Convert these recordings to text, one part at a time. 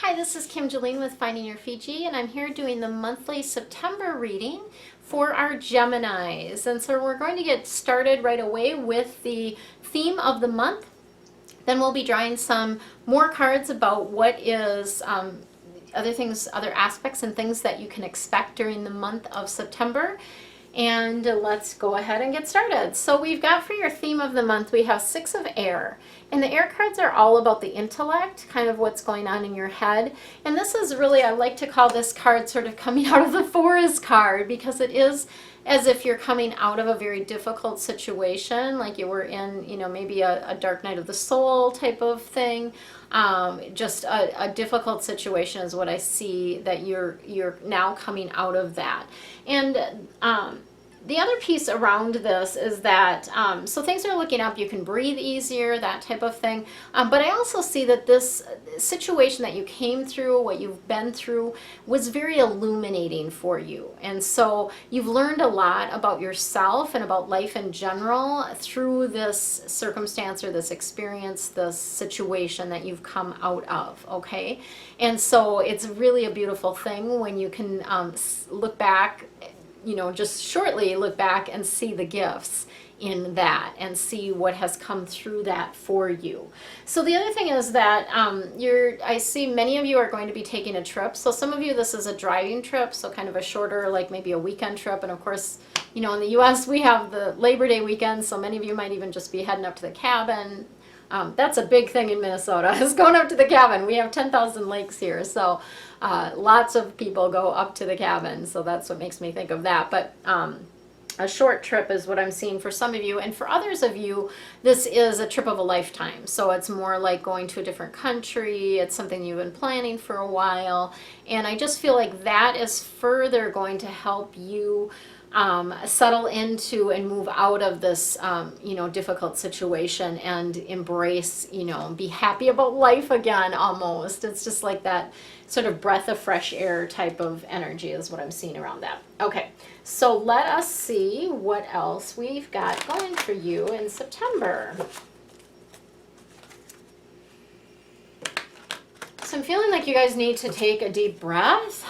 Hi, this is Kim Jolene with Finding Your Fiji, and I'm here doing the monthly September reading for our Geminis. And so we're going to get started right away with the theme of the month. Then we'll be drawing some more cards about what is other things, other aspects and things that you can expect during the month of September. And let's go ahead and get started. So we've got for your theme of the month, we have Six of Air. And the air cards are all about the intellect, kind of what's going on in your head. And this is really, I like to call this card sort of coming out of the Forest card, because it is as if you're coming out of a very difficult situation, like you were in, maybe a dark night of the soul type of thing. Just a difficult situation is what I see, that you're now coming out of that. And the other piece around this is that, so things are looking up, you can breathe easier, that type of thing. But I also see that this situation that you came through, what you've been through, was very illuminating for you. And so you've learned a lot about yourself and about life in general through this circumstance or this experience, this situation that you've come out of, okay? And so it's really a beautiful thing when you can look back, just shortly look back and see the gifts in that and see what has come through that for you. So the other thing is that I see many of you are going to be taking a trip. So some of you, this is a driving trip, so kind of a shorter, like maybe a weekend trip. And of course, in the US we have the Labor Day weekend, so many of you might even just be heading up to the cabin. That's a big thing in Minnesota, is going up to the cabin. We have 10,000 lakes here, so lots of people go up to the cabin, so that's what makes me think of that. But a short trip is what I'm seeing for some of you, and for others of you, this is a trip of a lifetime. So it's more like going to a different country. It's something you've been planning for a while, and I just feel like that is further going to help you settle into and move out of this, difficult situation and embrace, be happy about life again almost. It's just like that sort of breath of fresh air type of energy is what I'm seeing around that. Okay, so let us see what else we've got going for you in September. So I'm feeling like you guys need to take a deep breath.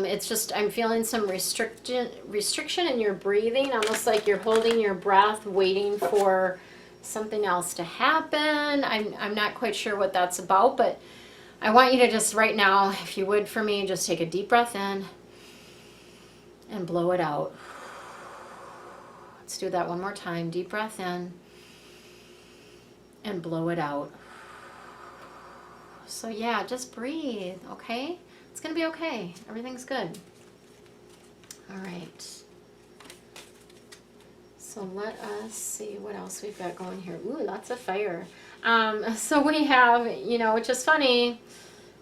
It's just, I'm feeling some restriction in your breathing, almost like you're holding your breath, waiting for something else to happen. I'm not quite sure what that's about, but I want you to just right now, if you would for me, just take a deep breath in and blow it out. Let's do that one more time. Deep breath in and blow it out. So yeah, just breathe, okay? It's gonna be okay. Everything's good. All right. So let us see what else we've got going here. Ooh, lots of fire. So we have, which is funny.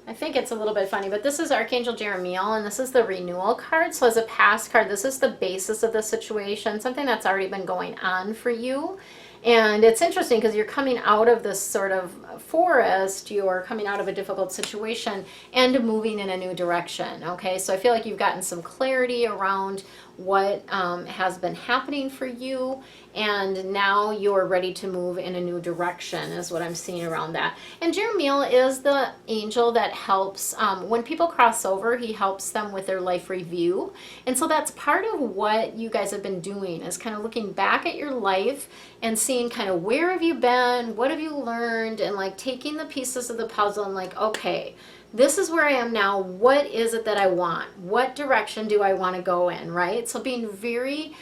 I think it's a little bit funny, but this is Archangel Jeremiel, and this is the renewal card. So as a past card, this is the basis of the situation, something that's already been going on for you. And it's interesting because you're coming out of this sort of forest, you're coming out of a difficult situation and moving in a new direction, okay? So I feel like you've gotten some clarity around what has been happening for you, and now you're ready to move in a new direction is what I'm seeing around that. And Jeremiel is the angel that helps, when people cross over, he helps them with their life review. And so that's part of what you guys have been doing, is kind of looking back at your life and seeing kind of where have you been, what have you learned, and like taking the pieces of the puzzle and like, okay, this is where I am now. What is it that I want? What direction do I want to go in, right? So being very,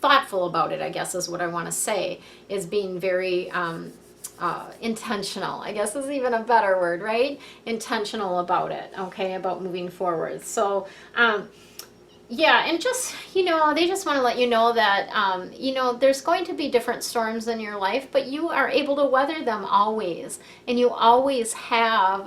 thoughtful about it, I guess is what I want to say, is being very intentional, I guess is even a better word, right? Intentional about it, okay, about moving forward. So, yeah, and just, they just want to let you know that, there's going to be different storms in your life, but you are able to weather them always. And you always have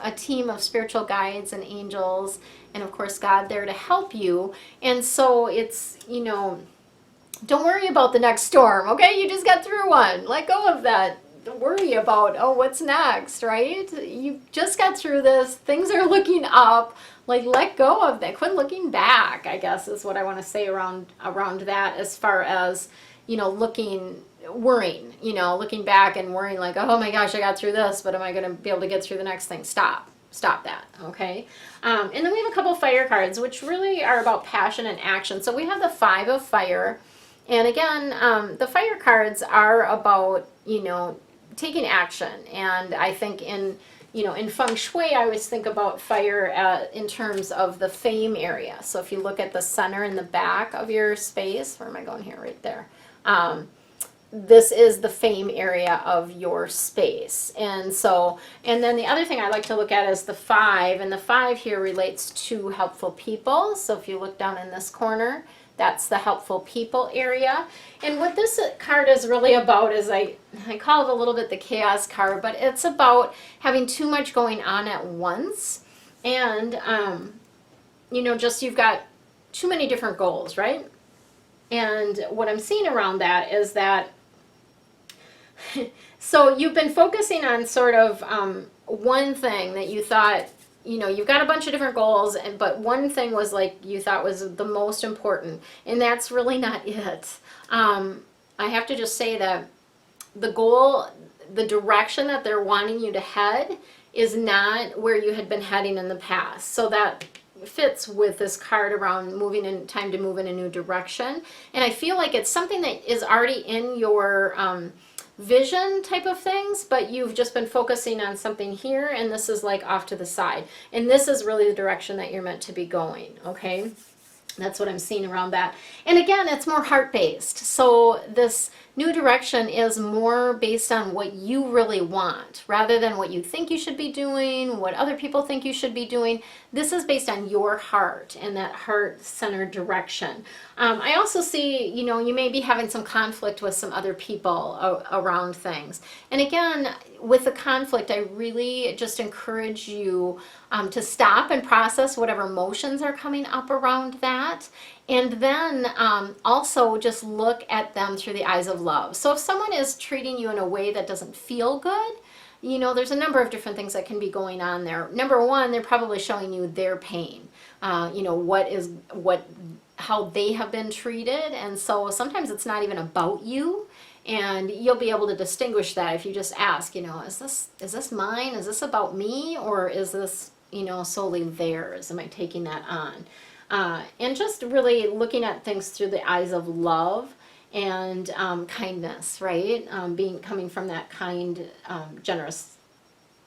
a team of spiritual guides and angels, and of course God there to help you. And so it's, don't worry about the next storm, okay? You just got through one. Let go of that. Don't worry about, oh, what's next, right? You just got through this. Things are looking up. Like, let go of that. Quit looking back, I guess, is what I want to say around that, as far as, looking worrying, you know, looking back and worrying like, oh my gosh, I got through this, but am I going to be able to get through the next thing? Stop that, okay? And then we have a couple fire cards, which really are about passion and action. So we have the Five of Fire. And again, the fire cards are about, you know, taking action. And I think in, you know, in feng shui, I always think about fire in terms of the fame area. So if you look at the center and the back of your space, where am I going here? Right there. This is the fame area of your space. And so, and then the other thing I like to look at is the Five, and the Five here relates to helpful people. So if you look down in this corner, that's the helpful people area. And what this card is really about is, I call it a little bit the chaos card, but it's about having too much going on at once. And, you know, just you've got too many different goals, right? And what I'm seeing around that is that so you've been focusing on sort of one thing that you thought, you know, you've got a bunch of different goals, but one thing was like you thought was the most important, and that's really not it. I have to just say that the goal, the direction that they're wanting you to head is not where you had been heading in the past. So that fits with this card around moving in, time to move in a new direction. And I feel like it's something that is already in your vision type of things, but you've just been focusing on something here, and this is like off to the side. And this is really the direction that you're meant to be going, okay? That's what I'm seeing around that. And again, it's more heart-based. So this new direction is more based on what you really want, rather than what you think you should be doing, what other people think you should be doing. This is based on your heart and that heart-centered direction. I also see, you know, you may be having some conflict with some other people around things. And again, with the conflict, I really just encourage you to stop and process whatever emotions are coming up around that. And then also just look at them through the eyes of love. So if someone is treating you in a way that doesn't feel good, you know, there's a number of different things that can be going on there. Number one, they're probably showing you their pain. You know, how they have been treated. And so sometimes it's not even about you. And you'll be able to distinguish that if you just ask, you know, is this mine? Is this about me? Or is this, you know, solely theirs? Am I taking that on? And just really looking at things through the eyes of love and kindness, right? Coming from that kind, generous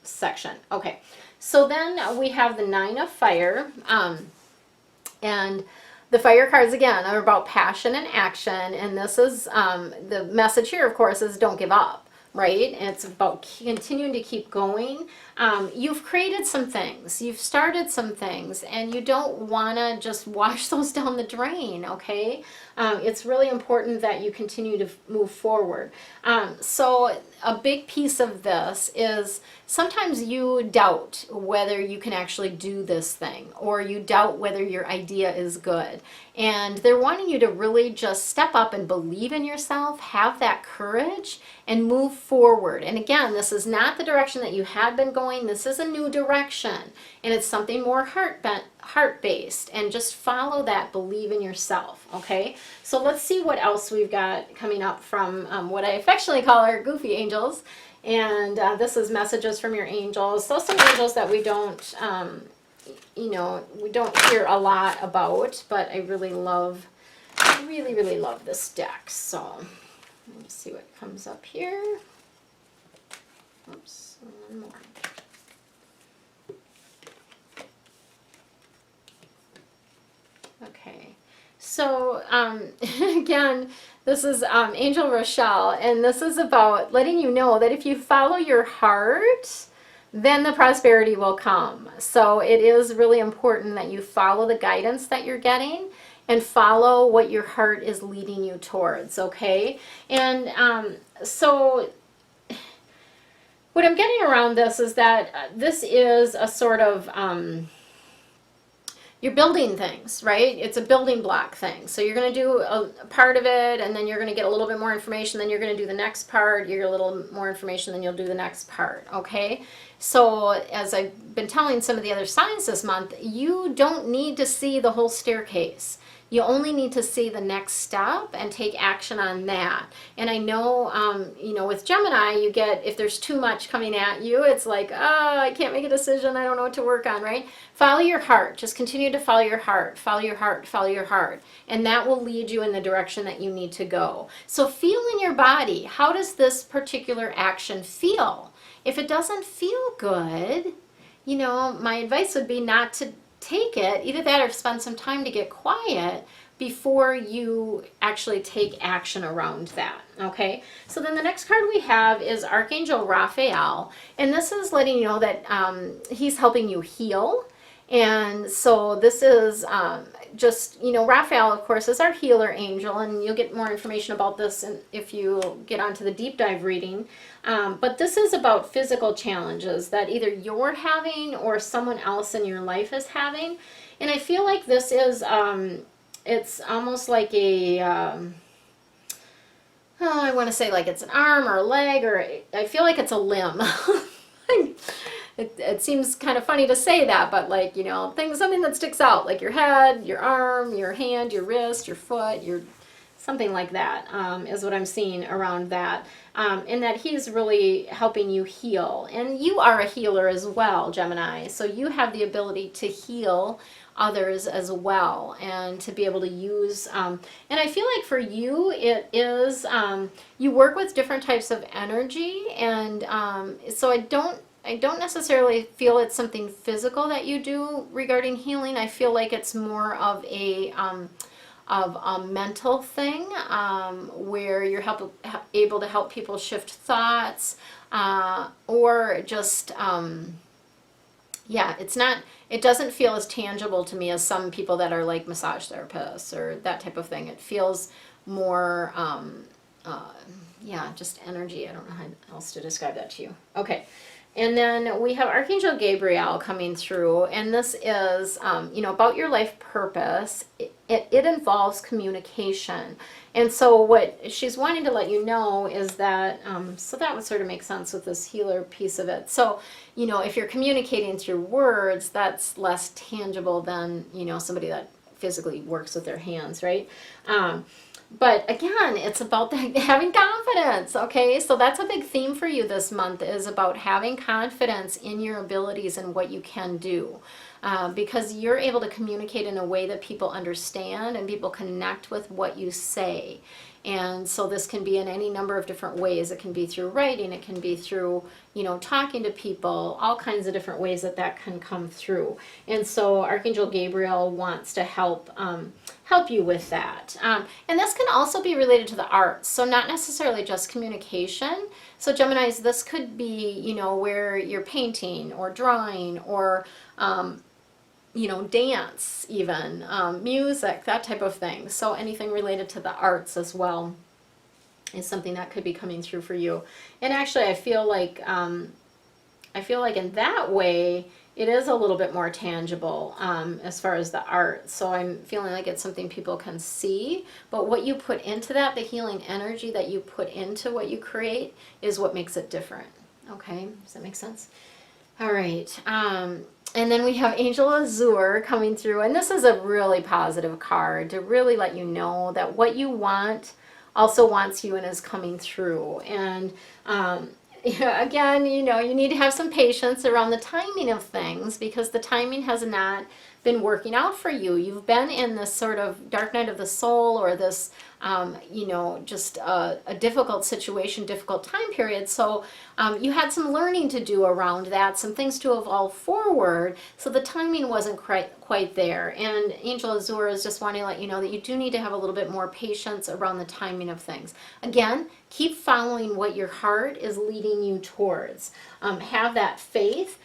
section. Okay, so then we have the Nine of Fire, and the fire cards again are about passion and action, and this is the message here, of course, is don't give up, right? And it's about continuing to keep going. You've created some things, you've started some things, and you don't want to just wash those down the drain, okay? It's really important that you continue to move forward. So a big piece of this is sometimes you doubt whether you can actually do this thing, or you doubt whether your idea is good. And they're wanting you to really just step up and believe in yourself, have that courage, and move forward. And again, this is not the direction that you had been going. This is a new direction, and it's something more heart-based, and just follow that, believe in yourself, okay? So let's see what else we've got coming up from what I affectionately call our goofy angels. And this is messages from your angels. So some angels that we don't, you know, we don't hear a lot about, but I really love this deck. So let me see what comes up here. Oops, one more. Okay, so again, this is Angel Rochelle, and this is about letting you know that if you follow your heart, then the prosperity will come. So it is really important that you follow the guidance that you're getting and follow what your heart is leading you towards, okay? And so what I'm getting around this is that this is a sort of you're building things, right? It's a building block thing. So you're going to do a part of it, and then you're going to get a little bit more information, then you're going to do the next part, you get a little more information, then you'll do the next part, okay? So as I've been telling some of the other signs this month, you don't need to see the whole staircase. You only need to see the next step and take action on that. And I know, you know, with Gemini, you get, if there's too much coming at you, it's like, oh, I can't make a decision. I don't know what to work on, right? Follow your heart. Just continue to follow your heart, follow your heart, follow your heart. And that will lead you in the direction that you need to go. So feel in your body, how does this particular action feel? If it doesn't feel good, you know, my advice would be not to take it, either that or spend some time to get quiet before you actually take action around that, okay? So then the next card we have is Archangel Raphael, and this is letting you know that he's helping you heal. And so this is just, you know, Raphael, of course, is our healer angel, and you'll get more information about this if you get onto the deep dive reading. But this is about physical challenges that either you're having or someone else in your life is having. And I feel like this is, it's almost like a, I want to say like it's an arm or a leg, or I feel like it's a limb. It seems kind of funny to say that, but like, you know, something that sticks out, like your head, your arm, your hand, your wrist, your foot, something like that is what I'm seeing around that. And that he's really helping you heal. And you are a healer as well, Gemini. So you have the ability to heal others as well, and to be able to use, and I feel like for you, it is, you work with different types of energy, and so I don't necessarily feel it's something physical that you do regarding healing. I feel like it's more of a mental thing, where you're able to help people shift thoughts, or just, yeah, it doesn't feel as tangible to me as some people that are like massage therapists or that type of thing. It feels more, yeah, just energy. I don't know how else to describe that to you. Okay. And then we have Archangel Gabriel coming through, and this is, you know, about your life purpose. It involves communication. And so what she's wanting to let you know is that, so that would sort of make sense with this healer piece of it. So, you know, if you're communicating through words, that's less tangible than, you know, somebody that physically works with their hands, right? But again, it's about having confidence, okay? So that's a big theme for you this month, is about having confidence in your abilities and what you can do. Because you're able to communicate in a way that people understand and people connect with what you say. And so this can be in any number of different ways. It can be through writing, it can be through, you know, talking to people, all kinds of different ways that can come through. And so Archangel Gabriel wants to help you with that. And this can also be related to the arts, so not necessarily just communication. So Geminis, this could be, you know, where you're painting or drawing or, you know, dance even, music, that type of thing. So anything related to the arts as well is something that could be coming through for you. And actually I feel like in that way, it is a little bit more tangible as far as the art. So I'm feeling like it's something people can see, but what you put into that, the healing energy that you put into what you create, is what makes it different. Okay, does that make sense? All right. And then we have Angel Azure coming through, and this is a really positive card to really let you know that what you want also wants you and is coming through. And yeah, again, you know, you need to have some patience around the timing of things, because the timing has not been working out for you. You've been in this sort of dark night of the soul, or this, you know, just a difficult situation, difficult time period. So you had some learning to do around that, some things to evolve forward. So the timing wasn't quite there. And Angel Azure is just wanting to let you know that you do need to have a little bit more patience around the timing of things. Again, keep following what your heart is leading you towards. Have that faith.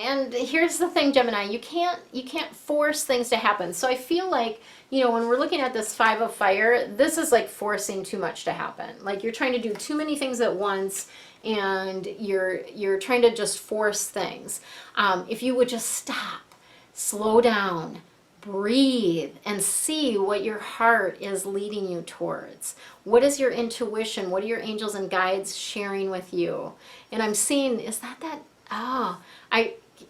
And here's the thing, Gemini, you can't force things to happen. So I feel like, you know, when we're looking at this Five of Fire, this is like forcing too much to happen. Like you're trying to do too many things at once, and you're trying to just force things. If you would just stop, slow down, breathe, and see what your heart is leading you towards. What is your intuition? What are your angels and guides sharing with you? And I'm seeing, is that, oh,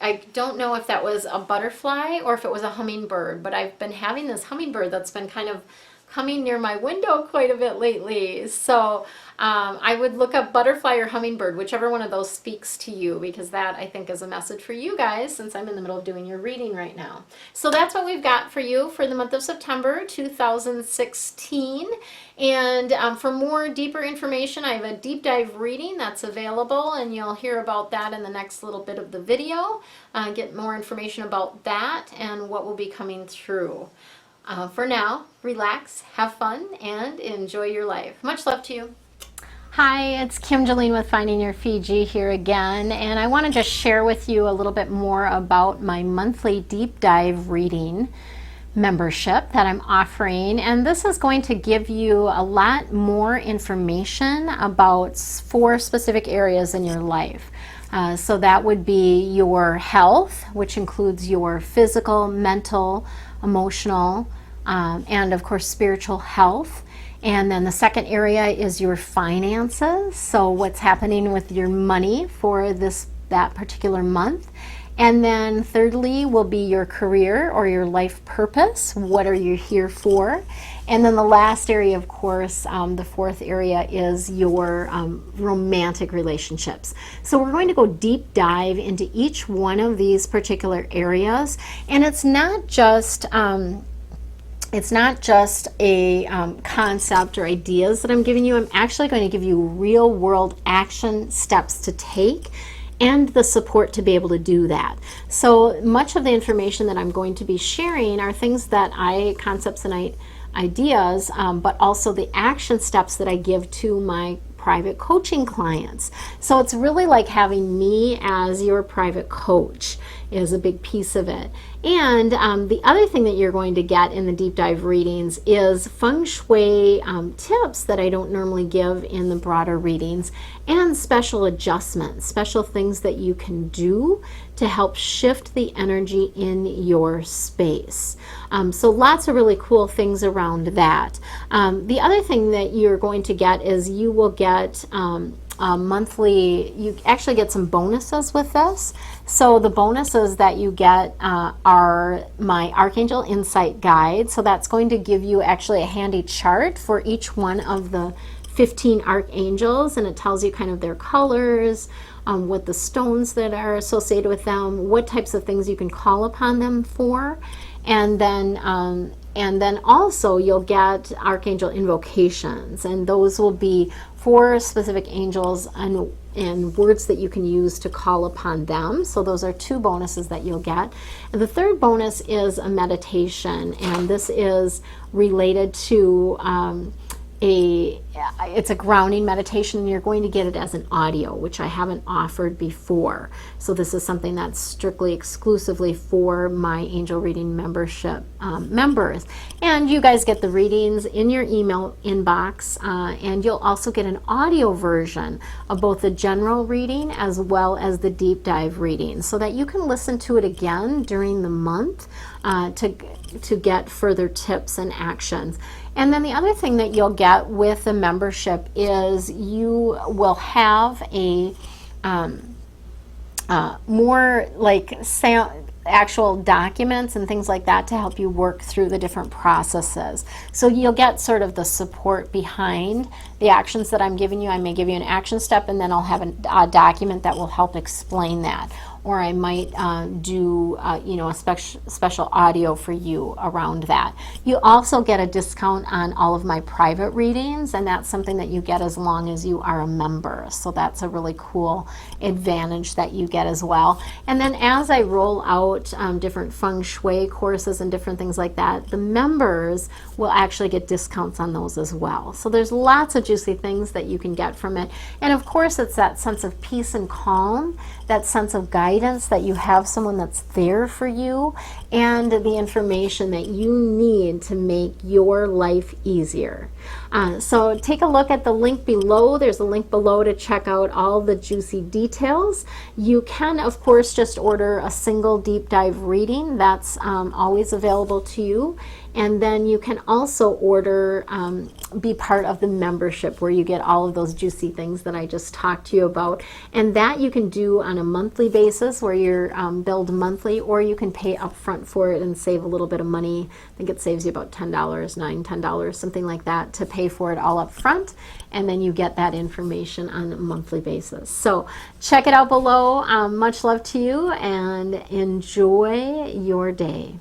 I don't know if that was a butterfly or if it was a hummingbird, but I've been having this hummingbird that's been kind of coming near my window quite a bit lately. So I would look up butterfly or hummingbird, whichever one of those speaks to you, because that I think is a message for you guys since I'm in the middle of doing your reading right now. So that's what we've got for you for the month of September 2016. And for more deeper information, I have a deep dive reading that's available, and you'll hear about that in the next little bit of the video. Get more information about that and what will be coming through. For now, relax, have fun, and enjoy your life. Much love to you. Hi, it's Kim Jolene with Finding Your Fiji here again, and I want to just share with you a little bit more about my monthly deep dive reading membership that I'm offering. And this is going to give you a lot more information about 4 specific areas in your life. So that would be your health, which includes your physical, mental, emotional, and of course spiritual health. And then the second area is your finances, so what's happening with your money for that particular month. And then thirdly will be your career or your life purpose. What are you here for? And then the last area, of course, the 4th area is your romantic relationships. So we're going to go deep dive into each one of these particular areas. And it's not just a concept or ideas that I'm giving you. I'm actually going to give you real world action steps to take and the support to be able to do that. So much of the information that I'm going to be sharing are things that concepts and ideas, but also the action steps that I give to my private coaching clients. So it's really like having me as your private coach is a big piece of it. And the other thing that you're going to get in the deep dive readings is feng shui tips that I don't normally give in the broader readings, and special adjustments, special things that you can do to help shift the energy in your space. So lots of really cool things around that. The other thing that you're going to get is you will get monthly, you actually get some bonuses with this. So the bonuses that you get are my Archangel Insight Guide. So that's going to give you actually a handy chart for each one of the 15 archangels, and it tells you kind of their colors, what the stones that are associated with them, what types of things you can call upon them for. And then also you'll get archangel invocations, and those will be for specific angels and words that you can use to call upon them. So those are 2 bonuses that you'll get. And the third bonus is a meditation, and this is related to it's a grounding meditation, and you're going to get it as an audio, which I haven't offered before. So this is something that's strictly exclusively for my angel reading membership members. And you guys get the readings in your email inbox, and you'll also get an audio version of both the general reading as well as the deep dive reading, so that you can listen to it again during the month to get further tips and actions. And then the other thing that you'll get with the membership is you will have a more like actual documents and things like that to help you work through the different processes. So you'll get sort of the support behind the actions that I'm giving you. I may give you an action step, and then I'll have a document that will help explain that. Or I might do a special audio for you around that. You also get a discount on all of my private readings, and that's something that you get as long as you are a member. So that's a really cool advantage that you get as well. And then as I roll out different feng shui courses and different things like that, the members will actually get discounts on those as well. So there's lots of juicy things that you can get from it. And of course, it's that sense of peace and calm, that sense of guidance, that you have someone that's there for you, and the information that you need to make your life easier. So take a look at the link below. There's a link below to check out all the juicy details. You can, of course, just order a single deep dive reading. That's always available to you. And then you can also order, be part of the membership where you get all of those juicy things that I just talked to you about. And that you can do on a monthly basis where you're billed monthly, or you can pay upfront for it and save a little bit of money. I think it saves you about $10, $10, something like that, to pay for it all up front. And then you get that information on a monthly basis. So check it out below. Much love to you and enjoy your day.